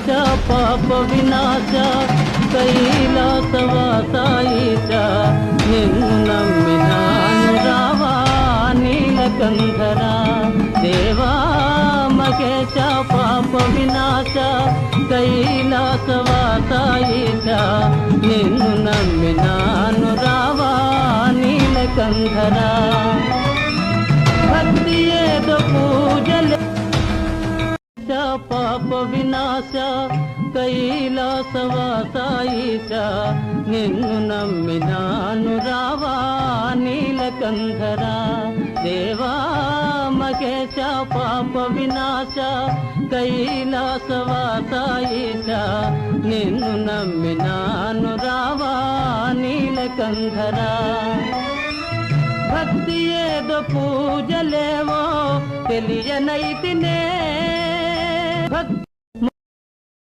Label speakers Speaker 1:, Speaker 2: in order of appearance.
Speaker 1: పాప వినాశ కైలాసవాసాయిచ నిన్ను నమ్మినాను రావా నీలకంధర దేవా మహేశ పాప వినాశ కైలాసవాసాయిచ నిన్ను నమ్మినాను రావా నీలకంధర భక్తి ఏదో పూజలే పాప వినాశ కైలాసవాసాయిచ నిన్ను నమ్మినాను రావా నీలకంధర దేవా మహేశ పాప వినాశ కైలాసవాసాయిచ నిన్ను నమ్మినాను రావా నీలకంధర భక్తి ఏదో పూజలేవో తెలియనైతినే భక్తి